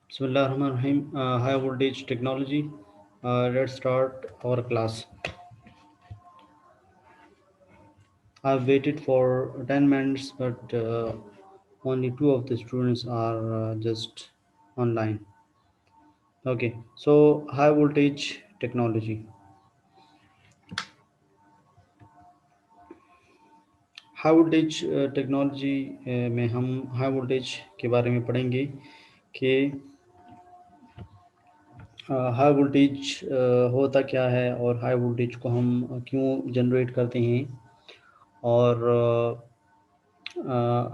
Bismillahirrahmanirrahim. High voltage technology. Let's start our class. I've waited for 10 minutes, but only two of the students are just online. Okay, so high voltage technology. High voltage technology में हम high voltage के बारे में पढ़ेंगे कि high voltage होता क्या है और हाई वोल्टेज को हम क्यों जनरेट करते हैं और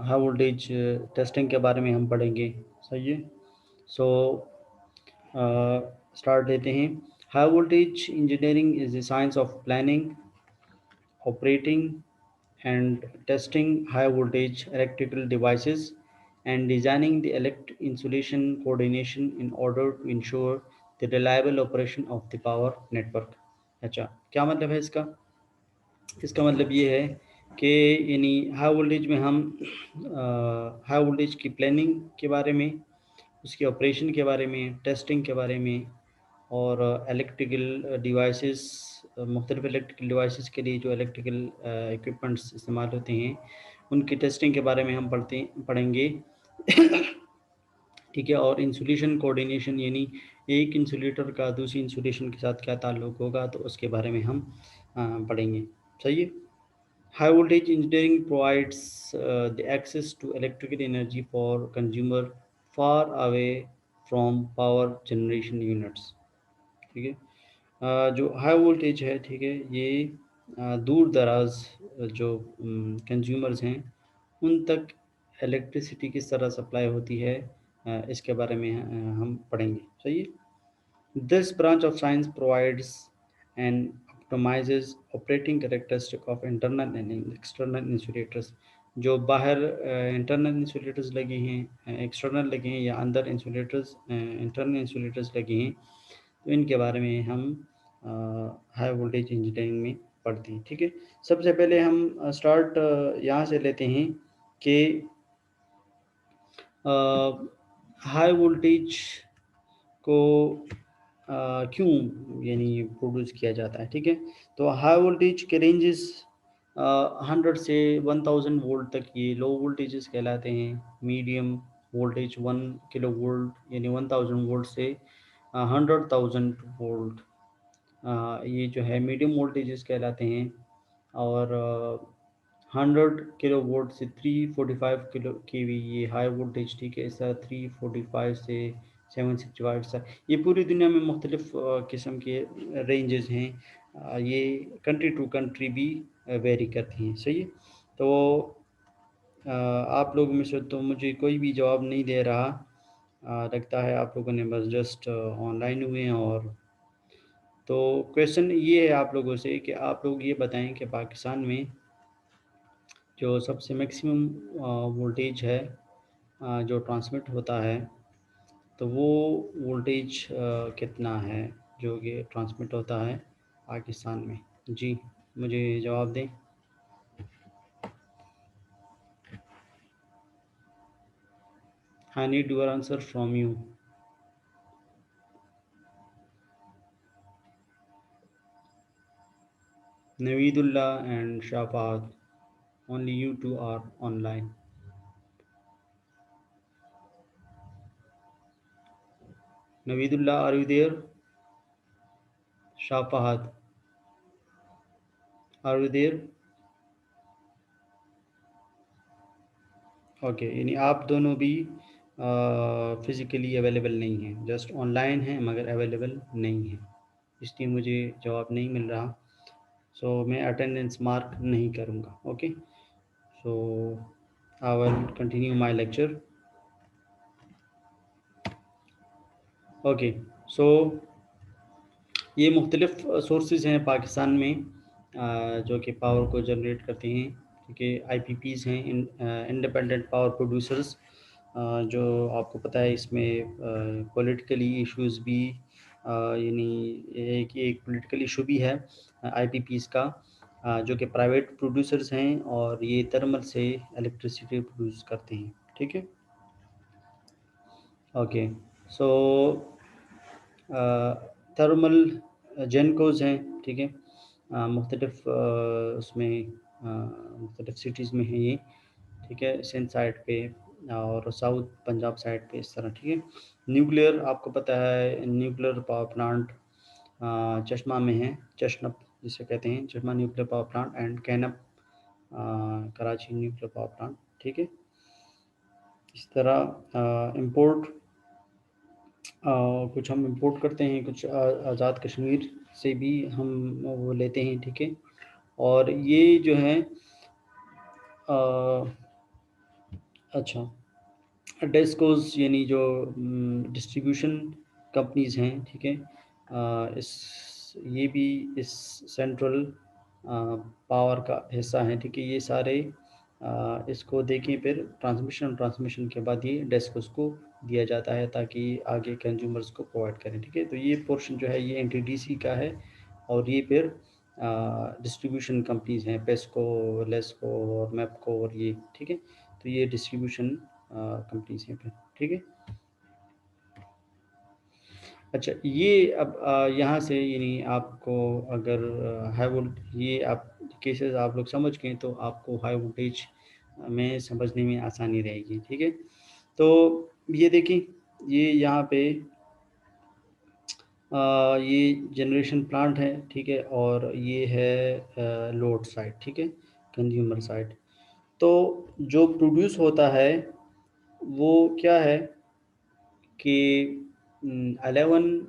हाई वोल्टेज टेस्टिंग के बारे में हम पढ़ेंगे। सही है। सो स्टार्ट लेते हैं। High voltage engineering is the science of planning, operating and testing high voltage electrical devices and designing the insulation coordination in order to ensure the reliable operation of the power network। अच्छा, क्या मतलब है इसका? इसका मतलब ये है कि यानी हाई वोल्टेज में हम हाई वोल्टेज की प्लानिंग के बारे में, उसके ऑपरेशन के बारे में, टेस्टिंग के बारे में और इलेक्ट्रिकल डिवाइसेस, मुख्तलिफ इलेक्ट्रिकल डिवाइसेस के लिए जो इलेक्ट्रिकल इक्विपमेंट्स इस्तेमाल होते हैं उनकी टेस्टिंग के बारे में हम पढ़ेंगे। ठीक है। और इंसुलेशन कोऑर्डिनेशन यानी एक इंसुलेटर का दूसरी इंसुलेशन के साथ क्या ताल्लुक होगा, तो उसके बारे में हम पढ़ेंगे। सही है। High voltage engineering provides the access to electrical energy for consumer far away from power generation units। ठीक है। जो हाई वोल्टेज है, ठीक है, ये दूर दराज जो कंज्यूमर्स हैं उन तक इलेक्ट्रिसिटी किस तरह सप्लाई होती है, इसके बारे में हम पढ़ेंगे। सही है। This branch of science provides and optimizes operating characteristic of internal and external insulators। जो बाहर इंटरनल इंसुलेटर्स लगे हैं, एक्सटर्नल लगे हैं या अंदर इंसुलेटर्स इंटरनल इंसुलेटर्स लगे हैं, तो इनके बारे में हम हाई वोल्टेज इंजीनियरिंग में पढ़ते हैं। ठीक है। सबसे पहले हम स्टार्ट यहाँ से लेते हैं कि हाई वोल्टेज को क्यों यानी प्रोड्यूस किया जाता है। ठीक है। तो हाई वोल्टेज के रेंजेस 100 से 1000 वोल्ट तक ये लो वोल्टेजेस कहलाते हैं। मीडियम वोल्टेज 1 किलो वोल्ट यानी 1000 वोल्ट से 100,000 वोल्ट, ये जो है मीडियम वोल्टेजेस कहलाते हैं। और 100 किलो वोल्ट से 345 किलो केवी ये हाई वोल्टेज। ठीक है। ऐसा 345 से 765 सा ये पूरी दुनिया में मुख्तलिफ किस्म के रेंजेस हैं। ये कंट्री टू कंट्री भी वेरी करती हैं। सही है। तो आप लोगों में से तो मुझे कोई भी जवाब नहीं दे रहा। लगता है आप लोगों ने बस जस्ट ऑनलाइन हुए हैं। और तो क्वेश्चन ये है आप लोगों से कि आप लोग ये बताएं कि पाकिस्तान में जो सबसे मैक्सिमम वोल्टेज है जो ट्रांसमिट होता है, तो वो वोल्टेज कितना है जो कि ट्रांसमिट होता है पाकिस्तान में? जी, मुझे जवाब दें। I need your answer from you. Naveedullah and Shafat, only you two are online. Naveedullah, are you there? Shafat, are you there? Okay, यानी आप दोनों भी फिज़िकली अवेलेबल नहीं हैं, जस्ट ऑनलाइन हैं मगर अवेलेबल नहीं हैं, इसलिए मुझे जवाब नहीं मिल रहा। सो मैं अटेंडेंस मार्क नहीं करूँगा। Okay, so I will continue my lecture. Okay, so ये मुख्तलिफ सोर्सेज हैं पाकिस्तान में जो कि पावर को जनरेट करते हैं। ठीक है। आईपीपीज़ हैं, इंडिपेंडेंट पावर प्रोड्यूसर्स, जो आपको पता है इसमें पॉलिटिकली इश्यूज भी यानी एक एक पॉलिटिकल इशू भी है आईपीपीज़ का, जो कि प्राइवेट प्रोड्यूसर्स हैं और ये थर्मल से इलेक्ट्रिसिटी प्रोड्यूस करते हैं। ठीक है। ओके, सो थर्मल जेनकोज हैं, ठीक है, मुख्तलिफ उसमें मुख्तलिफ सिटीज़ में हैं ये, ठीक है, सिंध साइड पे और साउथ पंजाब साइड पे इस तरह, ठीक है। न्यूक्लियर आपको पता है, न्यूक्लियर पावर प्लांट चश्मा में है, चशनप जिसे कहते हैं, Chashma nuclear power plant and KANUPP Karachi nuclear power plant, ठीक है। इस तरह इंपोर्ट कुछ हम इंपोर्ट करते हैं, कुछ आज़ाद कश्मीर से भी हम वो लेते हैं, ठीक है। और ये जो है अच्छा, डेस्कोज़ यानी जो डिस्ट्रीब्यूशन कंपनीज़ हैं, ठीक है, इस ये भी इस सेंट्रल पावर का हिस्सा हैं, ठीक है। ये सारे इसको देखें, फिर ट्रांसमिशन के बाद ये डेस्कोज़ को दिया जाता है ताकि आगे कंज्यूमर्स को प्रोवाइड करें, ठीक है। तो ये पोर्शन जो है ये एनटीडीसी का है और ये फिर डिस्ट्रीब्यूशन कंपनीज़ हैं, पेस्को, लेस्को और मैप्को और ये, ठीक है। तो ये डिस्ट्रीब्यूशन कंपनीज़ हैं फिर, ठीक है। अच्छा, ये अब यहाँ से यानी आपको अगर हाई वोल्ट ये आप केसेस आप लोग समझ गए तो आपको हाई वोल्टेज में समझने में आसानी रहेगी, ठीक है। तो ये देखिए, ये यहाँ पे ये जनरेशन प्लांट है, ठीक है, और ये है लोड साइड, ठीक है, कंज्यूमर साइड। तो जो प्रोड्यूस होता है वो क्या है कि 11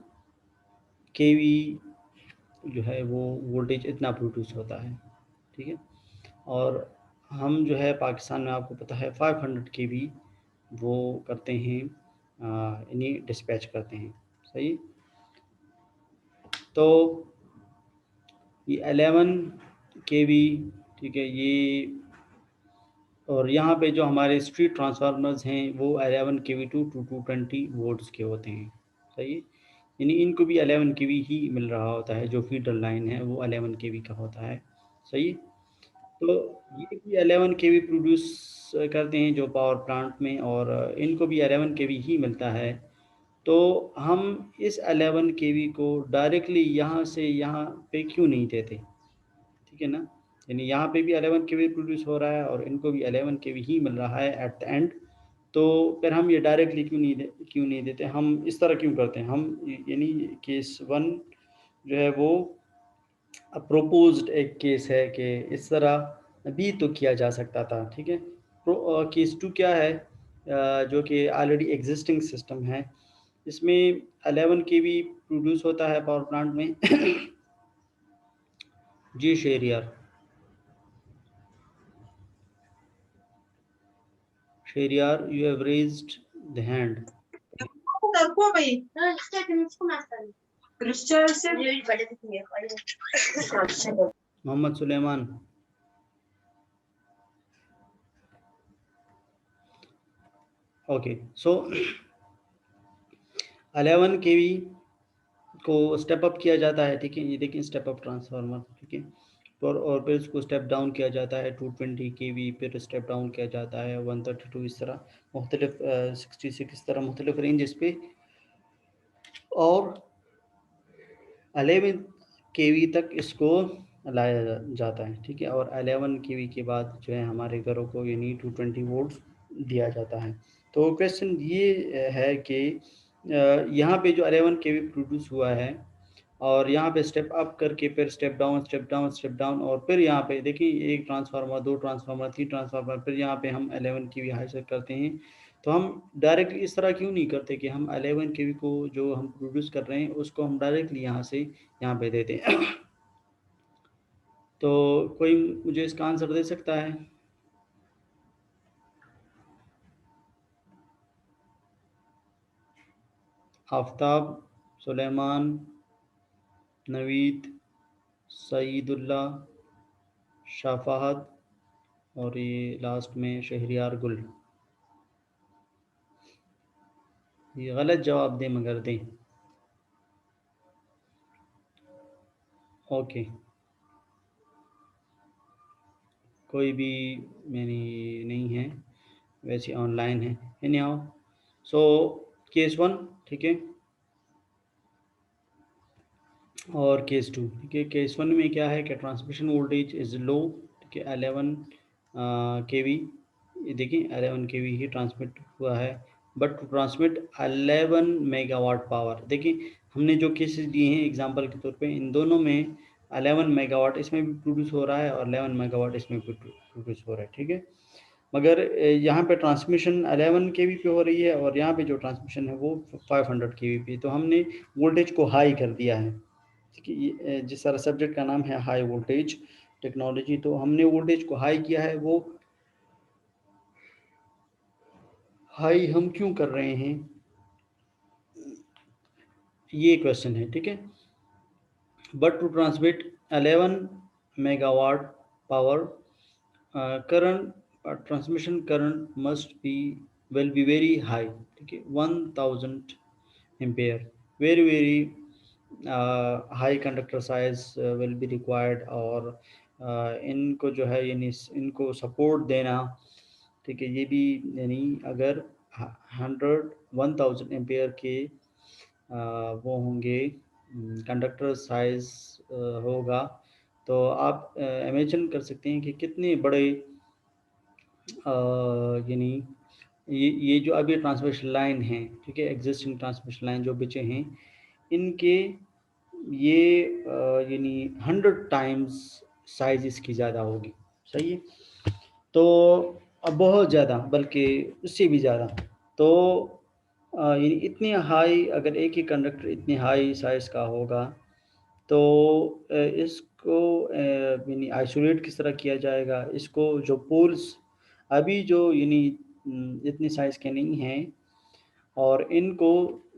केवी जो है वो वोल्टेज इतना प्रोड्यूस होता है, ठीक है। और हम जो है पाकिस्तान में आपको पता है 500 केवी वो करते हैं, इन्हीं डिस्पैच करते हैं, सही। तो ये 11 केवी, ठीक है, ये और यहाँ पे जो हमारे स्ट्रीट ट्रांसफार्मर्स हैं वो 11 केवी टू 220 वोल्ट्स के होते हैं, सही। यानी इनको भी 11 केवी ही मिल रहा होता है, जो फीडर लाइन है वो 11 केवी का होता है, सही। तो ये भी 11 केवी प्रोड्यूस करते हैं जो पावर प्लांट में, और इनको भी 11 केवी ही मिलता है। तो हम इस 11 केवी को डायरेक्टली यहाँ से यहाँ पे क्यों नहीं देते, ठीक है ना। यानी यहाँ पे भी 11 केवी प्रोड्यूस हो रहा है और इनको भी 11 केवी ही मिल रहा है एट द एंड। तो फिर हम ये डायरेक्टली क्यों नहीं देते, हम इस तरह क्यों करते हैं, हम यानी केस 1 जो है वो प्रोपोज्ड एक केस है कि इस तरह भी तो किया जा सकता था, ठीक है। केस 2 क्या है, जो कि ऑलरेडी एग्जिस्टिंग सिस्टम है, इसमें 11 केवी प्रोड्यूस होता है पावर प्लांट में। जी Sheriyar, you have raised the hand. Mohammad Sulaiman. Okay, so 11 KV को स्टेप अप किया जाता है, ठीक है। ये देखिए स्टेप अप ट्रांसफार्मर, ठीक है। और फिर उसको स्टेप डाउन किया जाता है 220 केवी, फिर स्टेप डाउन किया जाता है 132, इस तरह मुख्तलिफ 66, इस तरह मुख्तलिफ रेंजेस पे, और 11 केवी तक इसको लाया जाता है, ठीक है। और 11 केवी के बाद जो है हमारे घरों को यानी 220 वोल्ट दिया जाता है। तो क्वेश्चन ये है कि यहाँ पे जो 11 केवी प्रोड्यूस हुआ है और यहाँ पे स्टेप अप करके फिर step down, step down, step down, और फिर यहाँ पे देखिए 1 ट्रांसफार्मर, 2 ट्रांसफार्मर, 3 ट्रांसफार्मर, फिर यहाँ पे हम 11 केवी हासिल करते हैं। तो हम डायरेक्टली इस तरह क्यों नहीं करते कि हम 11 केवी को जो हम प्रोड्यूस कर रहे हैं उसको हम डायरेक्टली यहाँ से यहाँ पे देते हैं। तो कोई मुझे इसका आंसर दे सकता है? आफ्ताब, सुलेमान, नवीद, सईदुल्ला, शाफाहत, और ये लास्ट में शहरियार गुल। ये गलत जवाब दें मगर दें। ओके, कोई भी यानी नहीं है, वैसे ऑनलाइन है। एनी हाउ, सो केस 1, ठीक है। और केस 2, ठीक है। केस 1 में क्या है कि ट्रांसमिशन वोल्टेज इज़ लो, ठीक है, 11 केवी। ये देखिए 11 केवी ही ट्रांसमिट हुआ है, but to transmit 11 megawatt power. देखिए हमने जो केसेस दिए हैं एग्जांपल के तौर पे, इन दोनों में 11 मेगावाट इसमें भी प्रोड्यूस हो रहा है और 11 मेगावाट इसमें भी प्रोड्यूस हो रहा है, ठीक है। मगर यहाँ पे ट्रांसमिशन 11 केवी पे हो रही है और यहाँ पे जो ट्रांसमिशन है वो 500 केवी पे, तो हमने वोल्टेज को हाई कर दिया है, ठीक है। ये जिस सारा सब्जेक्ट का नाम है हाई वोल्टेज टेक्नोलॉजी, तो हमने वोल्टेज को हाई किया है। वो हाई हम क्यों कर रहे हैं, ये क्वेश्चन है, ठीक है। But to transmit 11 megawatt power, current transmission current must be will be very high, ठीक है, 1000 ampere, very high conductor size will be required। और इनको जो है यानी इनको सपोर्ट देना, ठीक है, ये भी यानी अगर 1000 एम्पेयर के वो होंगे कंडक्टर साइज होगा, तो आप इमेजिन कर सकते हैं कि कितने बड़े यानी ये जो अभी ट्रांसमिशन लाइन है, ठीक है, एग्जिस्टिंग ट्रांसमिशन लाइन जो बचे हैं, इनके ये यानी 100 टाइम्स साइज इसकी ज़्यादा होगी, सही है। तो अब बहुत ज़्यादा, बल्कि उससे भी ज़्यादा। तो यानी इतनी हाई, अगर एक ही कंडक्टर इतनी हाई साइज़ का होगा, तो इसको यानी आइसोलेट किस तरह किया जाएगा, इसको जो पोल्स अभी जो यानी इतनी साइज़ के नहीं हैं, और इनको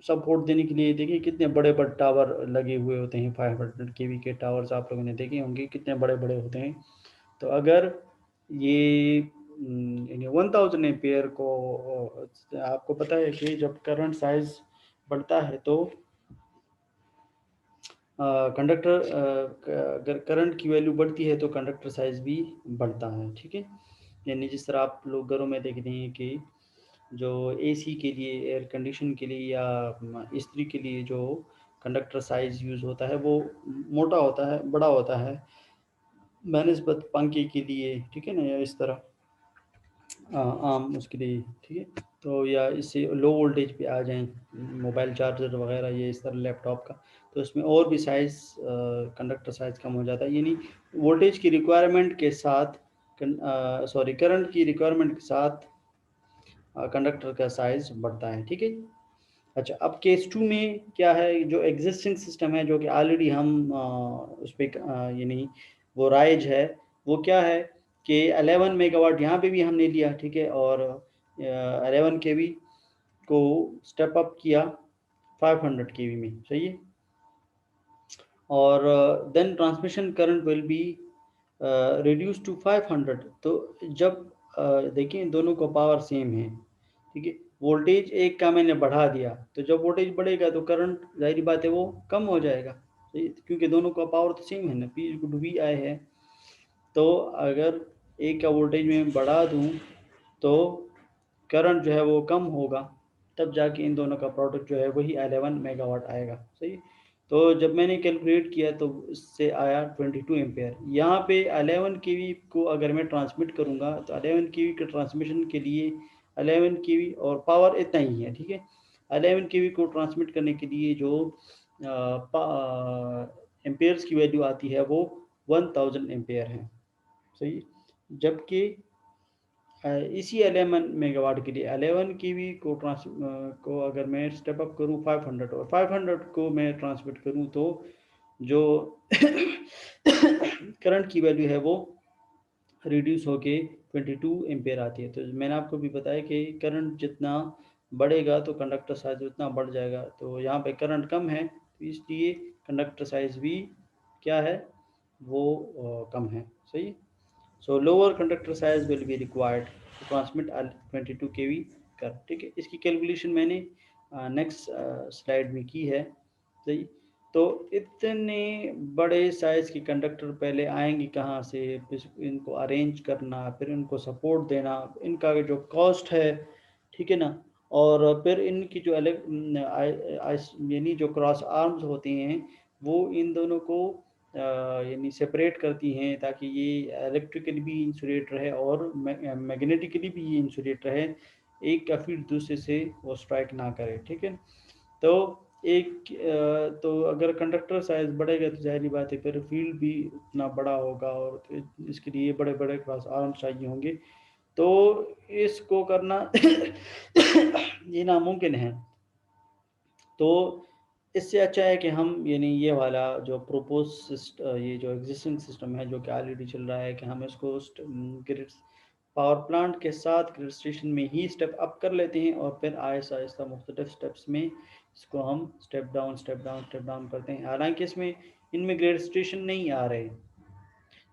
सपोर्ट देने के लिए देखिए कितने बड़े-बड़े टावर लगे हुए होते हैं। 500 केवी के टावर्स आप लोगों ने देखे होंगे, कितने बड़े-बड़े होते हैं। तो अगर ये यानी 1000 एम्पीयर को आपको पता है कि जब करंट साइज़ बढ़ता है तो कंडक्टर अगर करंट की वैल्यू बढ़ती है तो कंडक्टर साइज़ भी बढ़ता है, ठीक है। यानी जिस तरह आप लोग घरों में देखते हैं कि जो एसी के लिए, एयर कंडीशन के लिए या इस्त्री के लिए जो कंडक्टर साइज़ यूज़ होता है वो मोटा होता है, बड़ा होता है बनिस्बत पंखे के लिए, ठीक है ना, या इस तरह आम उसके लिए, ठीक है। तो या इससे लो वोल्टेज पे आ जाएँ मोबाइल चार्जर वगैरह, ये इस तरह लैपटॉप का, तो इसमें और भी साइज़ कंडक्टर साइज़ कम हो जाता है। यानी वोल्टेज की रिक्वायरमेंट के साथ सॉरी करंट की रिक्वायरमेंट के साथ कंडक्टर का साइज़ बढ़ता है, ठीक है। अच्छा, अब केस 2 में क्या है, जो एग्जिस्टिंग सिस्टम है जो कि ऑलरेडी हम उस पे यानी वो राइज है, वो क्या है कि 11 मेगावाट यहाँ पे भी हमने लिया, ठीक है, और 11 केवी को स्टेप अप किया 500 केवी में, सही है। और then transmission current will be reduce to 500। तो जब देखिए दोनों का पावर सेम है, ठीक है, वोल्टेज एक का मैंने बढ़ा दिया, तो जब वोल्टेज बढ़ेगा तो करंट जाहिर बात है वो कम हो जाएगा, सही, क्योंकि दोनों का पावर तो सेम है ना, पी इक्वल टू वी आई है। तो अगर एक का वोल्टेज मैं बढ़ा दूं तो करंट जो है वो कम होगा, तब जाके इन दोनों का प्रोडक्ट जो है वही 11 मेगावाट आएगा, सही। तो जब मैंने कैलकुलेट किया तो इससे आया 22 एम्पेयर। यहाँ पे 11 केवी को अगर मैं ट्रांसमिट करूँगा तो 11 केवी के ट्रांसमिशन के लिए 11 केवी और पावर इतना ही है, ठीक है। 11 केवी को ट्रांसमिट करने के लिए जो एम्पेयर्स की वैल्यू आती है वो 1000 एम्पेयर है, सही। जबकि इसी 11 मेगावाट के लिए 11 केवी को अगर मैं स्टेप अप करूं 500, और 500 को मैं ट्रांसमिट करूं तो जो करंट की वैल्यू है वो रिड्यूस होके 22 एम्पेयर आती है। तो मैंने आपको भी बताया कि करंट जितना बढ़ेगा तो कंडक्टर साइज उतना बढ़ जाएगा, तो यहाँ पे करंट कम है तो इसलिए कंडक्टर साइज भी क्या है वो कम है, सही। So lower conductor size will be required to transmit 22 kV current, ठीक है। इसकी कैलकुलेशन मैंने नेक्स्ट स्लाइड में की है, सही। तो इतने बड़े साइज़ के कंडक्टर पहले आएंगे कहाँ से, फिर इनको अरेंज करना, फिर इनको सपोर्ट देना, इनका जो कॉस्ट है, ठीक है ना, और फिर इनकी जो यानी जो क्रॉस आर्म्स होते हैं वो इन दोनों को यानी सेपरेट करती हैं ताकि ये इलेक्ट्रिकली भी इंसुलेट रहे और मैग्नेटिकली भी ये इंसुलेट रहे, एक का फिर दूसरे से वो स्ट्राइक ना करे। ठीक है, तो तो अगर कंडक्टर साइज बढ़ेगा तो जाहिर बात है फिर फील्ड भी उतना बड़ा होगा और इसके लिए बड़े बड़े क्रॉस आर्म्स चाहिए होंगे, तो इसको करना ये नामुमकिन है। तो इससे अच्छा है कि हम यानी ये वाला जो ये जो एग्जिस्टिंग सिस्टम है जो कि ऑलरेडी चल रहा है कि हम इसको ग्रिड पावर प्लांट के साथ ग्रिड स्टेशन में ही स्टेप अप कर लेते हैं और फिर आहिस्ता आहिस्ता मुख्तलिफ स्टेप्स में इसको हम step down step down step down करते हैं। हालांकि इनमें ग्रिड स्टेशन नहीं आ रहे,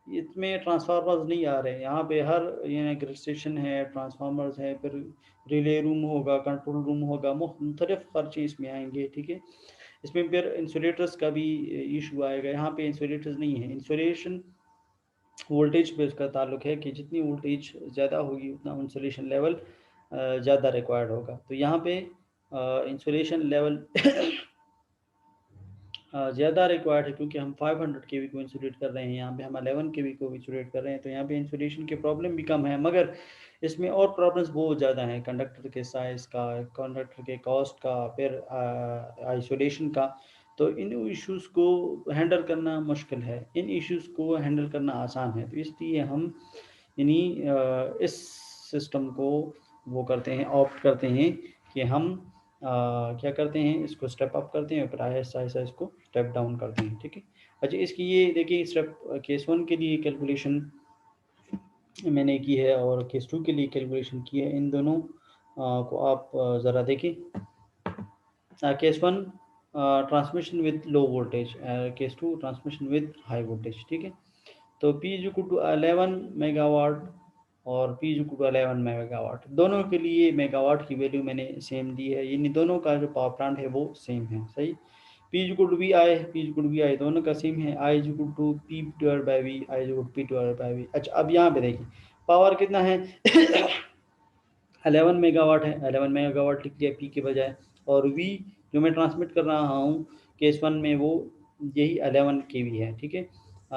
इसमें ट्रांसफार्मर्स नहीं आ रहे हैं, यहाँ पे हर ये ग्रिड स्टेशन है, ट्रांसफार्मर्स है, फिर रिले रूम होगा, कंट्रोल रूम होगा, मुख्तलिफ खर्चे इसमें आएंगे। ठीक है, इसमें फिर इंसुलेटर्स का भी इशू आएगा, यहाँ पे इंसुलेटर्स नहीं है। इंसुलेशन वोल्टेज पे उसका ताल्लुक है कि जितनी वोल्टेज ज़्यादा होगी उतना इंसुलेशन लेवल ज़्यादा रिक्वायर्ड होगा। तो यहाँ पे इंसुलेशन लेवल ज़्यादा रिक्वायर्ड है क्योंकि हम 500 केवी को इंसुलेट कर रहे हैं, यहाँ पे हम 11 केवी को इंसुलेट कर रहे हैं, तो यहाँ पे इंसुलेशन के प्रॉब्लम भी कम है। मगर इसमें और प्रॉब्लम्स बहुत ज़्यादा हैं, कंडक्टर के साइज़ का, कंडक्टर के कॉस्ट का, फिर आइसोलेशन का। तो इन इश्यूज़ को हैंडल करना मुश्किल है, इन इश्यूज़ को हैंडल करना आसान है। तो इसलिए हम यानी इस सिस्टम को वो करते हैं, ऑप्ट करते हैं कि हम क्या करते हैं, इसको स्टेप अप करते हैं, फिर आहिस्ता आहिस्ता इसको स्टेप डाउन करते हैं। ठीक है, अच्छा इसकी ये देखिए स्टेप केस 1 के लिए कैलकुलेशन मैंने की है और केस 2 के लिए कैलकुलेशन की है, इन दोनों को आप ज़रा देखें। Case 1 transmission with low voltage, case 2 transmission with high voltage. ठीक है, तो P is equal to 11 megawatt और P is equal to 11 megawatt, दोनों के लिए मेगावाट की वैल्यू मैंने सेम दी है, यानी दोनों का जो पावर प्लांट है वो सेम है। सही, P is equal to V I, P is equal to V I दोनों का सेम है, I is equal to P divide by V, I is equal to P divide by V। अच्छा अब यहाँ पे देखिए पावर कितना है 11 मेगावाट है, 11 मेगावाट लिख दिया P के बजाय, और V जो मैं ट्रांसमिट कर रहा हूँ केस 1 में वो यही 11 केवी है। ठीक है,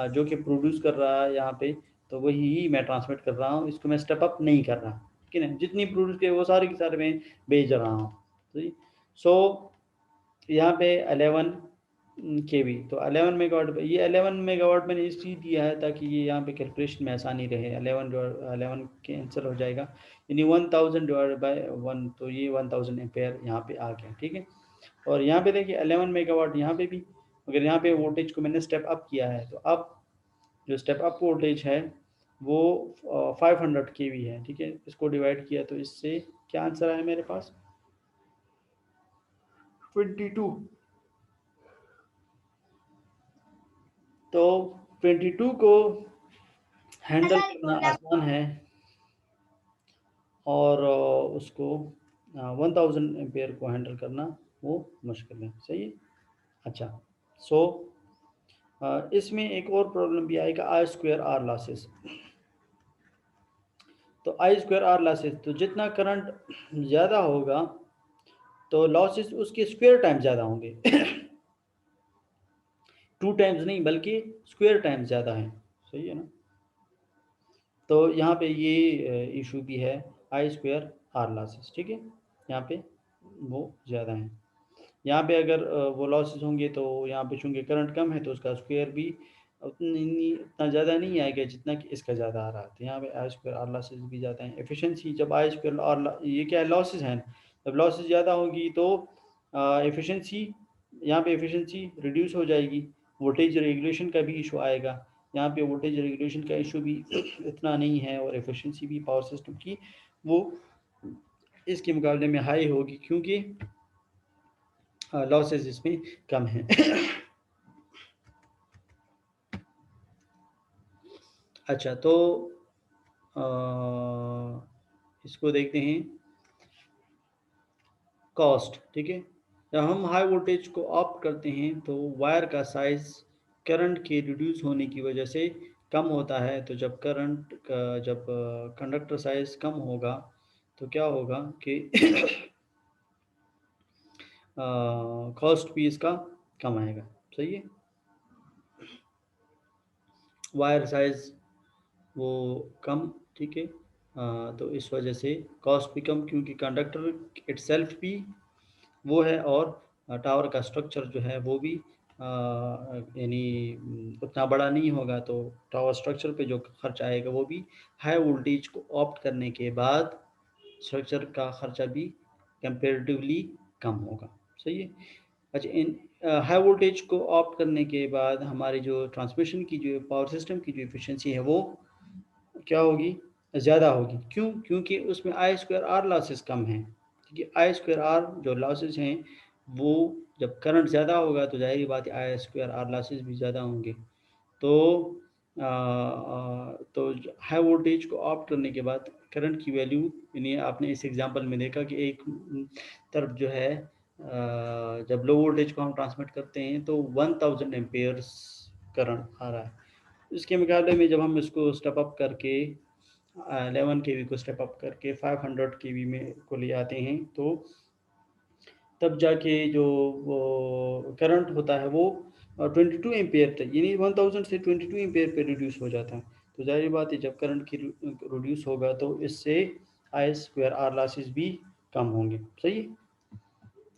जो कि प्रोड्यूस कर रहा है यहाँ पे, तो वही ही मैं ट्रांसमिट कर रहा हूँ, इसको मैं स्टेप अप नहीं कर रहा। ठीक है ना, जितनी प्रोड्यूस किए वो सारे के सारे मैं भेज रहा हूँ। सो यहाँ पे 11 केवी, तो 11 मेगावाट, ये 11 मेगावाट मैंने इसलिए दिया है ताकि ये यहाँ पे कैलकुलेशन में आसानी रहे। 11 कैंसिल हो जाएगा, यानी 1000 डिवाइडेड बाय 1, तो ये 1000 एम्पेयर यहाँ पे आ गया। ठीक है, और यहाँ पे देखिए 11 मेगावाट यहाँ पे भी, अगर यहाँ पे वोल्टेज को मैंने स्टेप अप किया है, तो अब जो स्टेप अप वोल्टेज है वो 500 केवी है। ठीक है, इसको डिवाइड किया तो इससे क्या आंसर आया मेरे पास 22। तो 22 को हैंडल करना आसान है और उसको 1000 एम्पेयर को हैंडल करना वो मुश्किल है। सही है, अच्छा सो इसमें एक और प्रॉब्लम भी आएगा, आई स्क्वायर आर लॉसेस। तो आई स्क्वायर आर लॉसेस, तो जितना करंट ज़्यादा होगा तो लॉसेस उसके स्क्वायर टाइम ज़्यादा होंगे 2 टाइम्स नहीं बल्कि स्क्वायर टाइम ज़्यादा है। सही है ना, तो यहाँ पे ये इशू भी है, आई स्क्वायर आर लॉसेस। ठीक है, यहाँ पे वो ज़्यादा है, यहाँ पे अगर वो लॉसेस होंगे तो यहाँ पे चूँकि करंट कम है तो उसका स्क्वायर भी उतना ज़्यादा नहीं आएगा जितना कि इसका ज़्यादा आ रहा है। तो यहाँ पे आई स्क्वायर आर लॉसेस भी ज़्यादा हैं। एफिशिएंसी, जब आई स्क्वायर आर, ये क्या है लॉसेस हैं, जब लॉसेस ज़्यादा होगी तो एफिशिएंसी, यहाँ पे एफिशिएंसी रिड्यूस हो जाएगी। वोल्टेज रेगुलेशन का भी इशू आएगा, यहाँ पे वोल्टेज रेगुलेशन का इशू भी इतना नहीं है, और एफिशिएंसी भी पावर सिस्टम की वो इसके मुकाबले में हाई होगी क्योंकि लॉसेस इसमें कम है अच्छा तो इसको देखते हैं कॉस्ट। ठीक है, जब हम हाई वोल्टेज को ऑप्ट करते हैं तो वायर का साइज करंट के रिड्यूस होने की वजह से कम होता है। तो जब जब कंडक्टर साइज कम होगा तो क्या होगा कि कॉस्ट भी इसका कम आएगा। सही है। वायर साइज़ वो कम, ठीक है। तो इस वजह से कॉस्ट भी कम, क्योंकि कंडक्टर इटसेल्फ भी वो है, और टावर का स्ट्रक्चर जो है वो भी यानी उतना बड़ा नहीं होगा, तो टावर स्ट्रक्चर पे जो खर्च आएगा वो भी हाई वोल्टेज को ऑप्ट करने के बाद स्ट्रक्चर का खर्चा भी कंपेरेटिवली कम होगा। सही है। अच्छा, इन हाई वोल्टेज को ऑप्ट करने के बाद हमारी जो ट्रांसमिशन की जो पावर सिस्टम की जो एफिशिएंसी है वो क्या होगी, ज़्यादा होगी। क्यों? क्योंकि उसमें आई स्क्वायर आर लॉसेस कम हैं। क्योंकि आई स्क्वायर आर जो लॉसेस हैं वो जब करंट ज़्यादा होगा तो ज़ाहिर बात है आई स्क्वायर आर लॉसेस भी ज़्यादा होंगे। तो तो हाई वोल्टेज को ऑप्ट करने के बाद करंट की वैल्यू, यानी आपने इस एग्जांपल में देखा कि एक तरफ जो है जब लो वोल्टेज को हम ट्रांसमिट करते हैं तो 1000 एम्पेयर्स करंट आ रहा है। इसके मुकाबले में जब हम इसको स्टेप अप करके 11 केवी को स्टेप अप करके 500 केवी में को ले आते हैं, तो तब जाके जो वो करंट होता है वो 22 एम्पेयर तक, यानी 1000 से 22 एम्पेयर पे रिड्यूस हो जाता है। तो जाहिर बात है जब करंट की रिड्यूस होगा तो इससे आई स्क्वायर आर लॉसेस भी कम होंगे। सही है।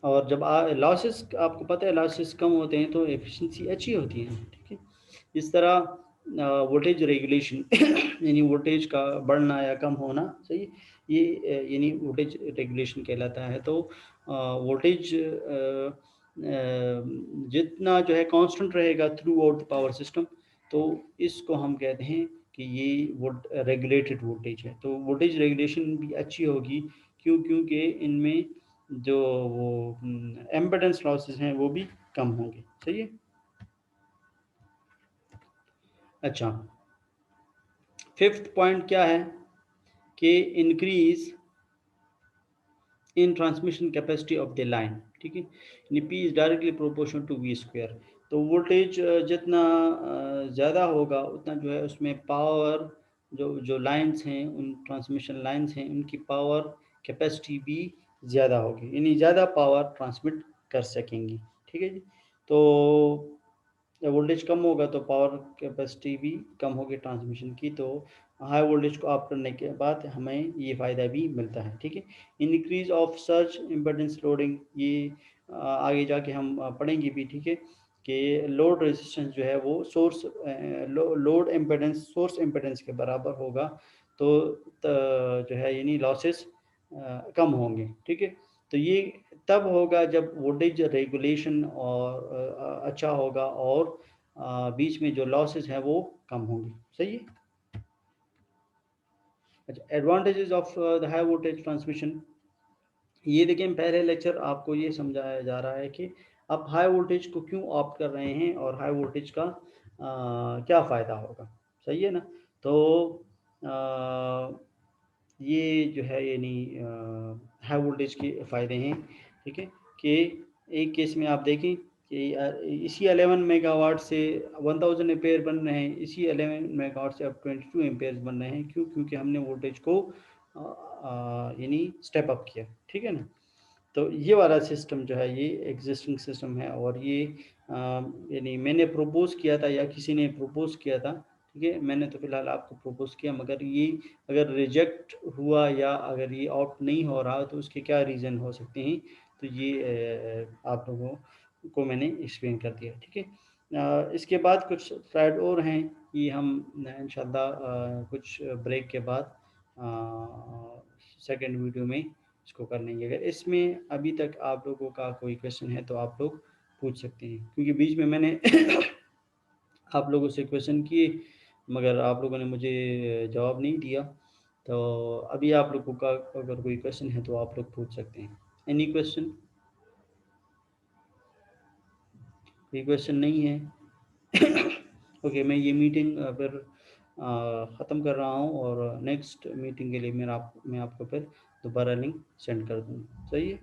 और जब लॉसेस, आपको पता है लॉसेस कम होते हैं तो एफिशिएंसी अच्छी होती है। ठीक है। इस तरह वोल्टेज रेगुलेशन यानी वोल्टेज का बढ़ना या कम होना, सही, ये यानी वोल्टेज रेगुलेशन कहलाता है। तो वोल्टेज जितना जो है कांस्टेंट रहेगा through out the power system, तो इसको हम कहते हैं कि ये रेगुलेटेड वोल्टेज है। तो वोल्टेज रेगुलेशन भी अच्छी होगी। क्यों? क्योंकि इनमें जो वो एम्पेडेंस लॉसेस हैं वो भी कम होंगे। सही है। अच्छा, फिफ्थ पॉइंट क्या है कि increase in transmission capacity of the line. ठीक है। यानी P is directly proportional to V square. तो वोल्टेज जितना ज़्यादा होगा उतना जो है उसमें पावर, जो जो लाइंस हैं, उन ट्रांसमिशन लाइंस हैं, उनकी पावर कैपेसिटी भी ज़्यादा होगी, यानी ज़्यादा पावर ट्रांसमिट कर सकेंगी। ठीक है जी। तो जब वोल्टेज कम होगा तो पावर कैपेसिटी भी कम होगी ट्रांसमिशन की। तो हाई वोल्टेज को ऑफ करने के बाद हमें ये फ़ायदा भी मिलता है। ठीक है। Increase of search impedance loading, ये आगे जाके हम पढ़ेंगे भी। ठीक है। कि लोड रेजिस्टेंस जो है वो source load impedance source impedance के बराबर होगा, तो जो है यानी लॉसेस कम होंगे। ठीक है। तो ये तब होगा जब वोल्टेज रेगुलेशन और अच्छा होगा, और बीच में जो लॉसेस हैं वो कम होंगे। सही है। अच्छा, advantages of the high voltage transmission, ये देखिए पहले लेक्चर आपको ये समझाया जा रहा है कि आप हाई वोल्टेज को क्यों ऑप्ट कर रहे हैं और हाई वोल्टेज का क्या फ़ायदा होगा। सही है ना। तो आ, ये जो है यानी हाई वोल्टेज के फ़ायदे हैं। ठीक है। कि एक केस में आप देखें कि इसी 11 मेगावाट से 1000 एम्पेयर बन रहे हैं, इसी 11 मेगावाट से अब 22 एम्पेयर बन रहे हैं। क्यों? क्योंकि हमने वोल्टेज को यानी स्टेप अप किया। ठीक है ना। तो ये वाला सिस्टम जो है ये एग्जिस्टिंग सिस्टम है, और ये यानी मैंने प्रपोज किया था या किसी ने प्रपोज किया था। ठीक है। मैंने तो फिलहाल आपको प्रपोज किया, मगर ये अगर रिजेक्ट हुआ या अगर ये ऑप्ट नहीं हो रहा तो उसके क्या रीज़न हो सकते हैं, तो ये आप लोगों को मैंने एक्सप्लेन कर दिया। ठीक है। इसके बाद कुछ स्लाइड और हैं, ये हम इंशाल्लाह कुछ ब्रेक के बाद सेकंड वीडियो में इसको कर लेंगे। अगर इसमें अभी तक आप लोगों का कोई क्वेश्चन है तो आप लोग पूछ सकते हैं, क्योंकि बीच में मैंने आप लोगों से क्वेश्चन किए मगर आप लोगों ने मुझे जवाब नहीं दिया। तो अभी आप लोगों का अगर कोई क्वेश्चन है तो आप लोग पूछ सकते हैं। Any question? कोई क्वेश्चन नहीं है? ओके, मैं ये मीटिंग फिर ख़त्म कर रहा हूँ, और नेक्स्ट मीटिंग के लिए मैं आपको फिर दोबारा लिंक सेंड कर दूँगा। सही है।